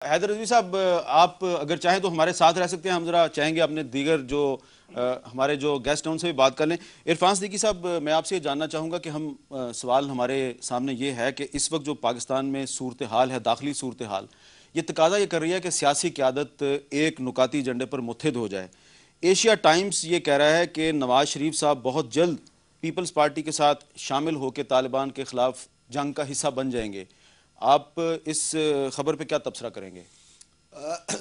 حیدر رضوی صاحب، آپ اگر چاہیں تو ہمارے ساتھ رہ سکتے ہیں. ہم ذرا چاہیں گے اپنے دیگر جو ہمارے جو گیسٹ ہیں ان سے بھی بات کر لیں. عرفان صدیقی صاحب، میں آپ سے یہ جاننا چاہوں گا کہ سوال ہمارے سامنے یہ ہے کہ اس وقت جو پاکستان میں صورتحال ہے، داخلی صورتحال، یہ تقاضا یہ کر رہی ہے کہ سیاسی قیادت ایک نکاتی ایجنڈے پر متحد ہو جائے. ایشیا ٹائمز یہ کہہ رہا ہے کہ نواز شریف صاحب بہت جلد پیپلز پارٹی کے ساتھ شامل ہو کے طالبان کے خلاف جنگ کا حصہ بن جائیں گے. آپ اس خبر پہ کیا تبصرہ کریں گے؟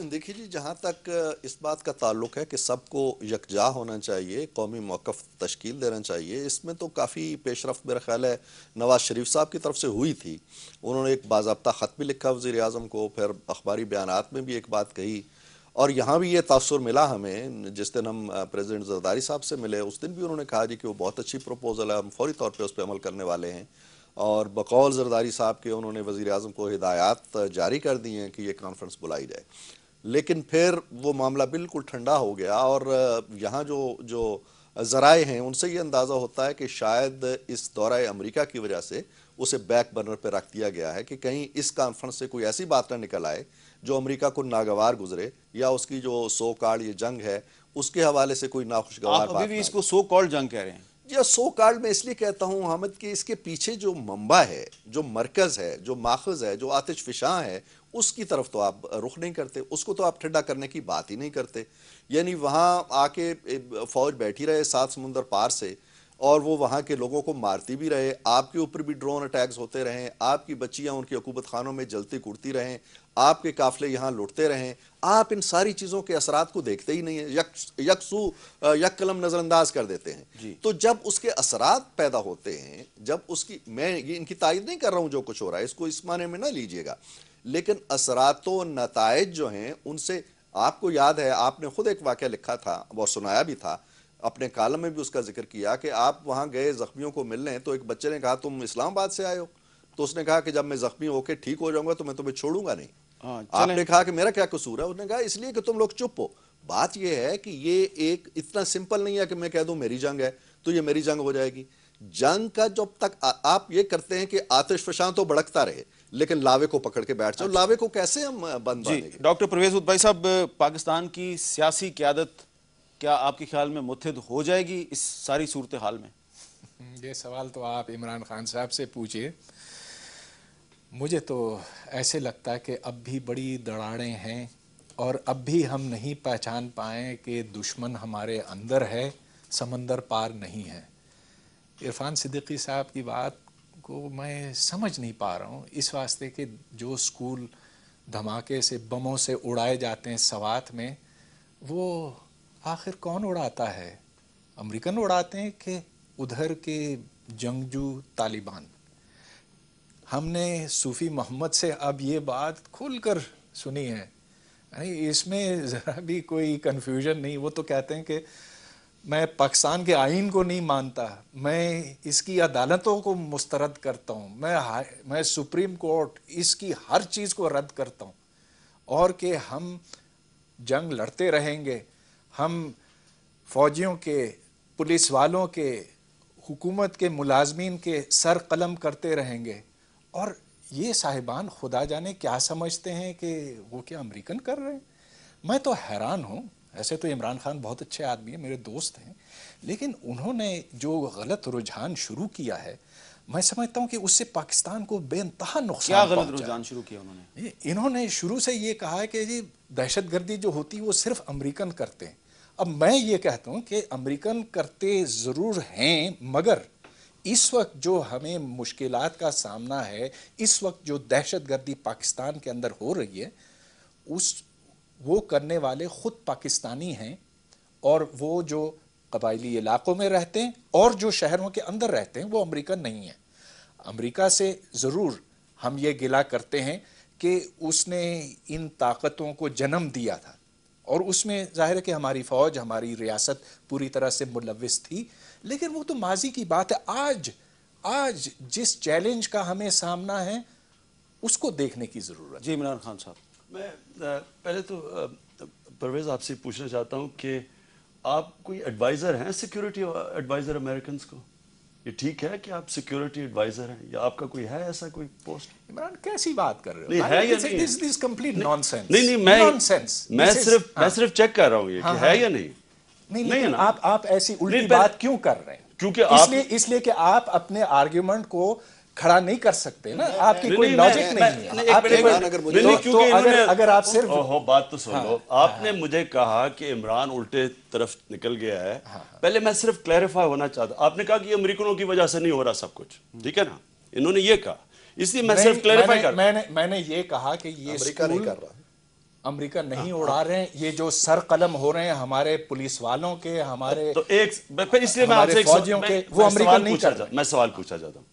دیکھیے جی، جہاں تک اس بات کا تعلق ہے کہ سب کو یکجا ہونا چاہیے، قومی موقف تشکیل دینا چاہیے، اس میں تو کافی پیش رفت میرا خیال ہے نواز شریف صاحب کی طرف سے ہوئی تھی. انہوں نے ایک باضابطہ خط بھی لکھا وزیر اعظم کو، پھر اخباری بیانات میں بھی ایک بات کہی، اور یہاں بھی یہ تاثر ملا ہمیں. جس دن ہم پریزیڈنٹ زرداری صاحب سے ملے اس دن بھی انہوں نے کہا جی کہ وہ بہت اچھی پروپوزل ہے، ہم فوری طور پہ اس پہ عمل کرنے والے ہیں. اور بقول زرداری صاحب کے انہوں نے وزیر اعظم کو ہدایات جاری کر دی ہیں کہ یہ کانفرنس بلائی جائے. لیکن پھر وہ معاملہ بالکل ٹھنڈا ہو گیا، اور یہاں جو ذرائع ہیں ان سے یہ اندازہ ہوتا ہے کہ شاید اس دورہ امریکہ کی وجہ سے اسے بیک برنر پہ رکھ دیا گیا ہے کہ کہیں اس کانفرنس سے کوئی ایسی بات نہ نکل آئے جو امریکہ کو ناگوار گزرے، یا اس کی جو سو کارڈ یہ جنگ ہے اس کے حوالے سے کوئی ناخوشگوار آپ ابھی بات بھی نہ اس آئے. کو سو کالڈ جنگ کہہ رہے ہیں؟ یا سو کارڈ میں اس لیے کہتا ہوں حامد کہ اس کے پیچھے جو منبع ہے، جو مرکز ہے، جو ماخذ ہے، جو آتش فشاں ہے، اس کی طرف تو آپ رخ نہیں کرتے، اس کو تو آپ ٹھنڈا کرنے کی بات ہی نہیں کرتے. یعنی وہاں آ کے فوج بیٹھی رہے 7 سمندر پار سے، اور وہ وہاں کے لوگوں کو مارتی بھی رہے، آپ کے اوپر بھی ڈرون اٹیکس ہوتے رہیں، آپ کی بچیاں ان کی عقوبت خانوں میں جلتی کڑتی رہیں، آپ کے قافلے یہاں لوٹتے رہیں. آپ ان ساری چیزوں کے اثرات کو دیکھتے ہی نہیں ہیں، یک قلم نظر انداز کر دیتے ہیں. جی. تو جب اس کے اثرات پیدا ہوتے ہیں، جب اس کی، میں یہ ان کی تائید نہیں کر رہا ہوں جو کچھ ہو رہا ہے، اس کو اس معنی میں نہ لیجئے گا، لیکن اثرات و نتائج جو ہیں ان سے، آپ کو یاد ہے آپ نے خود ایک واقعہ لکھا تھا اور سنایا بھی تھا، اپنے کالم میں بھی اس کا ذکر کیا کہ آپ وہاں گئے زخمیوں کو ملنے، تو ایک بچے نے کہا تم اسلام آباد سے آئے ہو؟ تو اس نے کہا کہ جب میں زخمی ہو کے ٹھیک ہو جاؤں گا تو میں تمہیں چھوڑوں گا نہیں. ہاں آپ چلیں. نے کہا کہ میرا کیا قصور ہے؟ انہوں نے کہا اس لیے کہ تم لوگ چپ ہو. بات یہ ہے کہ یہ ایک اتنا سمپل نہیں ہے کہ میں کہہ دوں میری جنگ ہے تو یہ میری جنگ ہو جائے گی. جنگ کا جب تک آپ یہ کرتے ہیں کہ آتش فشاں تو بھڑکتا رہے لیکن لاوے کو پکڑ کے بیٹھ جاؤ، اچھا لاوے کو کیسے ہم بند جی، باندھیں گے؟ ڈاکٹر پرویز بھائی صاحب، پاکستان کی سیاسی قیادت کیا آپ کے خیال میں متحد ہو جائے گی اس ساری صورتحال میں؟ یہ سوال تو آپ عمران خان صاحب سے پوچھئے. مجھے تو ایسے لگتا ہے کہ اب بھی بڑی دراڑیں ہیں، اور اب بھی ہم نہیں پہچان پائیں کہ دشمن ہمارے اندر ہے، سمندر پار نہیں ہے. عرفان صدیقی صاحب کی بات کو میں سمجھ نہیں پا رہا ہوں، اس واسطے کہ جو اسکول دھماکے سے، بموں سے اڑائے جاتے ہیں سوات میں، وہ آخر کون اڑاتا ہے؟ امریکن اڑاتے ہیں کہ ادھر کے جنگجو طالبان؟ ہم نے صوفی محمد سے اب یہ بات کھل کر سنی ہے، اس میں ذرا بھی کوئی کنفیوژن نہیں. وہ تو کہتے ہیں کہ میں پاکستان کے آئین کو نہیں مانتا، میں اس کی عدالتوں کو مسترد کرتا ہوں، میں سپریم کورٹ اس کی ہر چیز کو رد کرتا ہوں، اور کہ ہم جنگ لڑتے رہیں گے، ہم فوجیوں کے، پولیس والوں کے، حکومت کے ملازمین کے سر قلم کرتے رہیں گے. اور یہ صاحبان خدا جانے کیا سمجھتے ہیں کہ وہ کیا امریکن کر رہے ہیں؟ میں تو حیران ہوں. ایسے تو عمران خان بہت اچھے آدمی ہیں، میرے دوست ہیں، لیکن انہوں نے جو غلط رجحان شروع کیا ہے، میں سمجھتا ہوں کہ اس سے پاکستان کو بے انتہا کیا نقصان غلط پہنچا رجحان ہے. شروع کیا انہوں نے؟ انہوں نے شروع سے یہ کہا ہے کہ جی دہشت گردی جو ہوتی ہے وہ صرف امریکن کرتے ہیں. اب میں یہ کہتا ہوں کہ امریکن کرتے ضرور ہیں، مگر اس وقت جو ہمیں مشکلات کا سامنا ہے، اس وقت جو دہشت گردی پاکستان کے اندر ہو رہی ہے، وہ کرنے والے خود پاکستانی ہیں، اور وہ جو قبائلی علاقوں میں رہتے ہیں اور جو شہروں کے اندر رہتے ہیں وہ امریکن نہیں ہیں. امریکہ سے ضرور ہم یہ گلہ کرتے ہیں کہ اس نے ان طاقتوں کو جنم دیا تھا، اور اس میں ظاہر ہے کہ ہماری فوج، ہماری ریاست پوری طرح سے ملوث تھی، لیکن وہ تو ماضی کی بات ہے. آج جس چیلنج کا ہمیں سامنا ہے اس کو دیکھنے کی ضرورت جی ہے. عمران خان صاحب. میں پہلے تو پرویز آپ سے پوچھنا چاہتا ہوں کہ آپ کوئی ایڈوائزر ہیں، سیکیورٹی ایڈوائزر امریکنز کو، یہ ٹھیک ہے کہ آپ سیکیورٹی ایڈوائزر ہیں یا آپ کا کوئی ہے ایسا کوئی پوسٹ؟ عمران کیسی بات کر رہے ہو؟ نہیں ہے یا نہیں؟ This is complete nonsense. نہیں میں صرف چیک کر رہا ہوں یہ کہ ہے یا نہیں. نہیں آپ ایسی الٹی بات کیوں کر رہے ہیں؟ کیونکہ اس لیے کہ آپ اپنے آرگیومنٹ کو کھڑا نہیں کر سکتے نا, آپ کی کوئی لاجک نہیں ہے. اگر آپ صرف بات تو سن لو, آپ نے مجھے کہا کہ عمران الٹے طرف نکل گیا ہے, پہلے میں صرف کلیریفائی ہونا چاہتا. آپ نے کہا کہ یہ امریکنوں کی وجہ سے نہیں ہو رہا سب کچھ, ٹھیک ہے نا, انہوں نے یہ کہا, اس لیے میں صرف کلیریفائی کر رہا ہوں. میں نے یہ کہا کہ یہ امریکہ نہیں کر رہا, امریکہ نہیں اڑا رہے ہیں, یہ جو سر قلم ہو رہے ہیں ہمارے پولیس والوں کے, ہمارے تو پھر اس لیے میں آپ سے فوجیوں کے, وہ امریکہ نہیں کر رہے. میں سوال پوچھنا چاہتا ہوں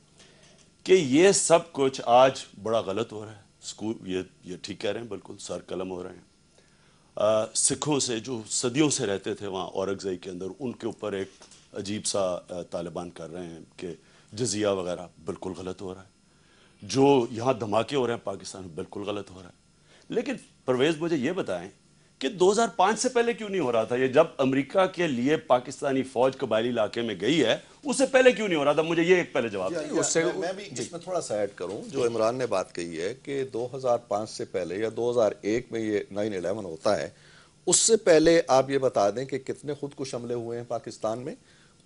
کہ یہ سب کچھ آج بڑا غلط ہو رہا ہے. اسکول یہ ٹھیک کہہ رہے ہیں, بالکل سر قلم ہو رہے ہیں. سکھوں سے جو صدیوں سے رہتے تھے وہاں اورکزئی کے اندر, ان کے اوپر ایک عجیب سا طالبان کر رہے ہیں کہ جزیہ وغیرہ, بالکل غلط ہو رہا ہے. جو یہاں دھماکے ہو رہے ہیں پاکستان میں, بالکل غلط ہو رہا ہے. لیکن پرویز مجھے یہ بتائیں کہ 2005 سے پہلے کیوں نہیں ہو رہا تھا یہ؟ جب امریکہ کے لیے پاکستانی فوج قبائلی علاقے میں گئی ہے, اس سے پہلے کیوں نہیں ہو رہا تھا؟ مجھے یہ ایک پہلے جواب دیں. میں بھی اس میں تھوڑا سا ایڈ کروں. جو عمران نے بات کہی ہے کہ 2005 سے پہلے یا 2001 میں یہ 9/11 ہوتا ہے, اس سے پہلے آپ یہ بتا دیں کہ کتنے خودکش حملے ہوئے ہیں پاکستان میں.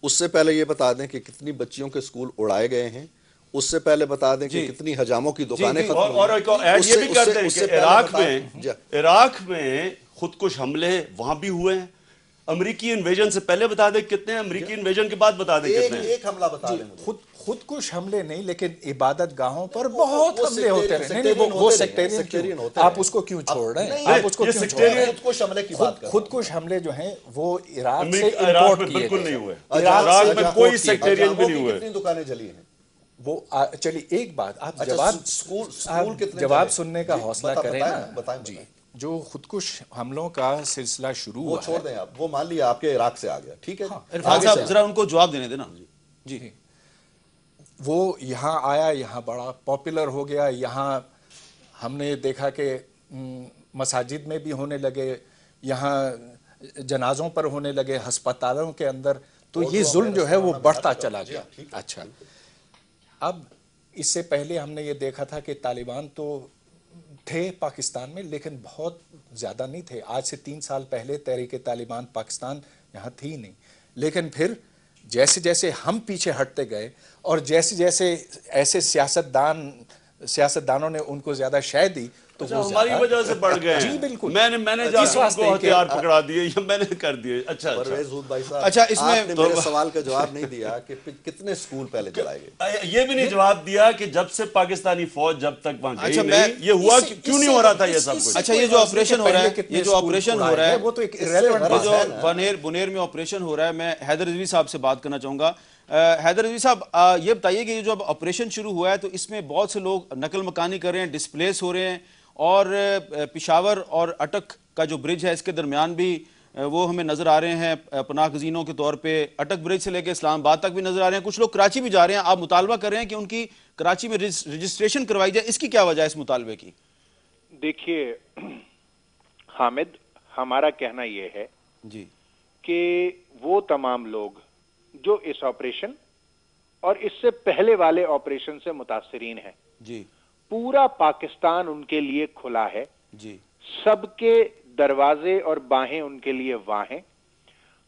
اس سے پہلے یہ بتا دیں کہ کتنی بچیوں کے اسکول اڑائے گئے ہیں. اس سے پہلے بتا دیں کہ کتنی حجاموں کی دکانیں ختم ہوئی. اور ایڈ یہ بھی کر دیں کہ عراق میں خودکش حملے وہاں بھی ہوئے ہیں. امریکی انویژن سے پہلے بتا دیں کتنے ہیں, امریکی انویژن کے بعد بتا دیں کتنے ہیں. ایک حملہ بتا دیں. خودکش حملے نہیں, لیکن عبادت گاہوں پر بہت حملے ہوتے رہے. نہیں, وہ سیکٹیرین ہوتے ہیں. آپ اس کو کیوں چھوڑ رہے ہیں؟ آپ اس کو کیوں چھوڑ رہے ہیں؟ خودکش حملے کی بات کریں. خودکش حملے جو ہیں وہ عراق سے عراق امپورٹ میں کیے بالکل نہیں ہوئے. عراق میں کوئی سیکٹیرین بھی نہیں ہوئے. کتنی دکانیں جلی ہیں وہ. چلیے ایک بات, آپ جواب سننے کا حوصلہ کریں نا. جی, جو خودکش حملوں کا سلسلہ شروع ہوا وہ چھوڑ دیں آپ, وہ مان لیا آپ کے عراق سے آ گیا, ٹھیک ہے. عرفان صاحب ذرا ان کو جواب دینے دینا. جی, وہ یہاں آیا, یہاں بڑا پاپولر ہو گیا. یہاں ہم نے دیکھا کہ مساجد میں بھی ہونے لگے, یہاں جنازوں پر ہونے لگے, ہسپتالوں کے اندر. تو یہ ظلم جو ہے وہ بڑھتا چلا گیا. اچھا, اب اس سے پہلے ہم نے یہ دیکھا تھا کہ طالبان تو تھے پاکستان میں, لیکن بہت زیادہ نہیں تھے. آج سے 3 سال پہلے تحریک طالبان پاکستان یہاں تھی نہیں. لیکن پھر جیسے جیسے ہم پیچھے ہٹتے گئے اور جیسے جیسے ایسے سیاستدانوں نے ان کو زیادہ شے دی, تو وہ ہماری وجہ سے بڑھ گئے. جی بالکل, میں نے جا کے ان کو ہتھیار پکڑا دیے یا میں نے کر دیے. اچھا, اس میں میرے سوال کا جواب نہیں دیا کہ کتنے اسکول پہلے جلائے گئے. یہ بھی نہیں جواب دیا کہ جب سے پاکستانی فوج جب تک وہاں گئی نہیں, یہ ہوا کیوں نہیں ہو رہا تھا یہ سب کچھ. اچھا, یہ جو آپریشن ہو رہا ہے, وہ تو ایک ریلیونٹ جو بنیر میں آپریشن ہو رہا ہے, میں حیدر رضوی صاحب سے بات کرنا چاہوں گا. حیدر رضوی صاحب, یہ بتائیے کہ یہ جو اب آپریشن شروع ہوا ہے تو اس میں بہت سے لوگ نقل مکانی کر رہے ہیں, ڈسپلیس ہو رہے ہیں, اور پشاور اور اٹک کا جو برج ہے اس کے درمیان بھی وہ ہمیں نظر آ رہے ہیں پناہ گزینوں کے طور پہ. اٹک برج سے لے کے اسلام آباد تک بھی نظر آ رہے ہیں. کچھ لوگ کراچی بھی جا رہے ہیں. آپ مطالبہ کر رہے ہیں کہ ان کی کراچی میں رجسٹریشن کروائی جائے, اس کی کیا وجہ ہے اس مطالبے کی؟ دیکھیے حامد, ہمارا کہنا یہ ہے جی کہ وہ تمام لوگ جو اس آپریشن اور اس سے پہلے والے آپریشن سے متاثرین ہیں, جی, پورا پاکستان ان کے لیے کھلا ہے. جی, سب کے دروازے اور باہیں ان کے لیے واں ہیں.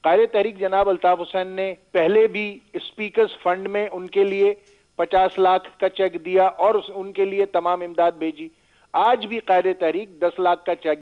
قائد تحریک جناب الطاف حسین نے پہلے بھی اسپیکرز فنڈ میں ان کے لیے 50 لاکھ کا چیک دیا اور ان کے لیے تمام امداد بھیجی. آج بھی قائد تحریک 10 لاکھ کا چیک